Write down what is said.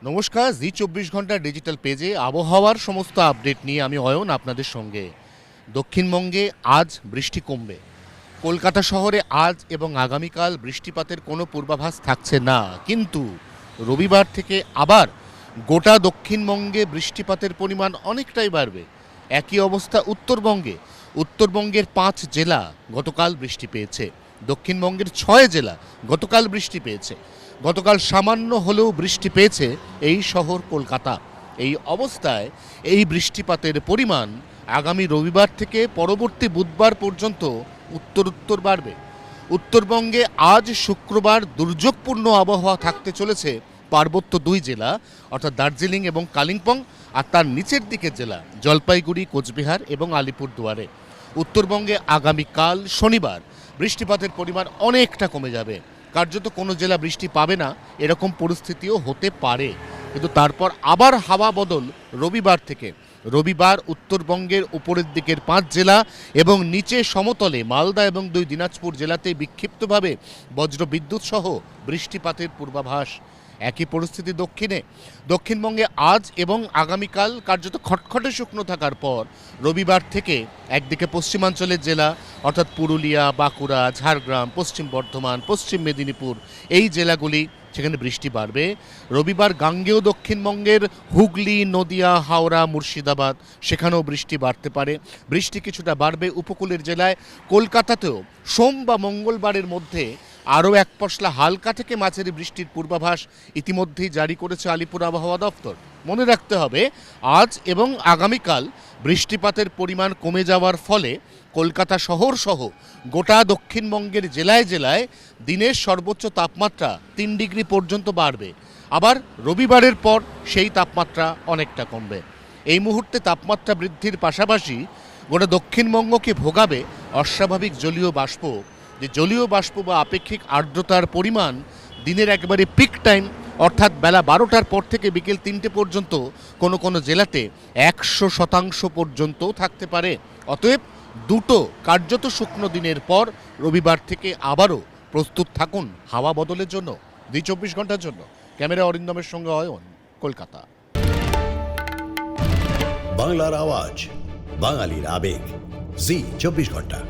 নমস্কার, জি 24 ঘন্টা ডিজিটাল পেজে আবহাওয়ার সমস্ত আপডেট নিয়ে আমি অয়ন আপনাদের সঙ্গে। দক্ষিণবঙ্গে আজ বৃষ্টি কমবে। কলকাতা শহরে আজ এবং আগামীকাল বৃষ্টিপাতের কোনো পূর্বাভাস থাকছে না, কিন্তু রবিবার থেকে আবার গোটা দক্ষিণবঙ্গে বৃষ্টিপাতের পরিমাণ অনেকটাই বাড়বে। একই অবস্থা উত্তরবঙ্গে। উত্তরবঙ্গের 5 জেলা গতকাল বৃষ্টি পেয়েছে, দক্ষিণবঙ্গের 6 জেলা গতকাল বৃষ্টি পেয়েছে। গতকাল সামান্য হলেও বৃষ্টি পেয়েছে এই শহর কলকাতা। এই অবস্থায় এই বৃষ্টিপাতের পরিমাণ আগামী রবিবার থেকে পরবর্তী বুধবার পর্যন্ত উত্তরোত্তর বাড়বে। উত্তরবঙ্গে আজ শুক্রবার দুর্যোগপূর্ণ আবহাওয়া থাকতে চলেছে পার্বত্য 2 জেলা অর্থাৎ দার্জিলিং এবং কালিম্পং, আর তার নিচের দিকের জেলা জলপাইগুড়ি, কোচবিহার এবং আলিপুরদুয়ারে। উত্তরবঙ্গে আগামীকাল শনিবার বৃষ্টিপাতের পরিমাণ অনেকটা কমে যাবে। কার্যত কোনো জেলা বৃষ্টি পাবে না এরকম পরিস্থিতিও হতে পারে, কিন্তু তারপর আবার হাওয়া বদল রবিবার থেকে। রবিবার উত্তরবঙ্গের উপরের দিকের 5 জেলা এবং নিচে সমতলে মালদা এবং 2 দিনাজপুর জেলাতে বিক্ষিপ্তভাবে বজ্রবিদ্যুৎ সহ বৃষ্টিপাতের পূর্বাভাস। একই পরিস্থিতি দক্ষিণবঙ্গে আজ এবং আগামীকাল কার্যত খটখটে শুকনো থাকার পর রবিবার থেকে একদিকে পশ্চিমাঞ্চলের জেলা অর্থাৎ পুরুলিয়া, বাঁকুড়া, ঝাড়গ্রাম, পশ্চিম বর্ধমান, পশ্চিম মেদিনীপুর এই জেলাগুলি সেখানে বৃষ্টি বাড়বে। রবিবার গাঙ্গেয় দক্ষিণবঙ্গের হুগলি, নদিয়া, হাওড়া, মুর্শিদাবাদ সেখানেও বৃষ্টি বাড়তে পারে। বৃষ্টি কিছুটা বাড়বে উপকূলের জেলায়। কলকাতাতেও সোম বা মঙ্গলবারের মধ্যে আরও এক পশলা হালকা থেকে মাঝারি বৃষ্টির পূর্বাভাস ইতিমধ্যেই জারি করেছে আলিপুর আবহাওয়া দফতর। মনে রাখতে হবে, আজ এবং আগামীকাল বৃষ্টিপাতের পরিমাণ কমে যাওয়ার ফলে কলকাতা শহর সহ গোটা দক্ষিণবঙ্গের জেলায় জেলায় দিনের সর্বোচ্চ তাপমাত্রা 3 ডিগ্রি পর্যন্ত বাড়বে। আবার রবিবারের পর সেই তাপমাত্রা অনেকটা কমবে। এই মুহূর্তে তাপমাত্রা বৃদ্ধির পাশাপাশি গোটা দক্ষিণবঙ্গকে ভোগাবে অস্বাভাবিক জলীয় বাষ্প। যে জলীয় বাষ্প বা আপেক্ষিক আর্দ্রতার পরিমাণ দিনের একেবারে পিক টাইম অর্থাৎ বেলা 12টার পর থেকে বিকেল 3টে পর্যন্ত কোনো কোনো জেলাতে 100% পর্যন্ত থাকতে পারে। অতএব দুটো কার্যত শুকনো দিনের পর রবিবার থেকে আবারও প্রস্তুত থাকুন হাওয়া বদলের জন্য। জি 24 ঘন্টার জন্য ক্যামেরা অরিন্দমের সঙ্গে অয়ন, কলকাতা। বাংলার আওয়াজ, বাঙালির আবেগ, জি 24 ঘন্টা।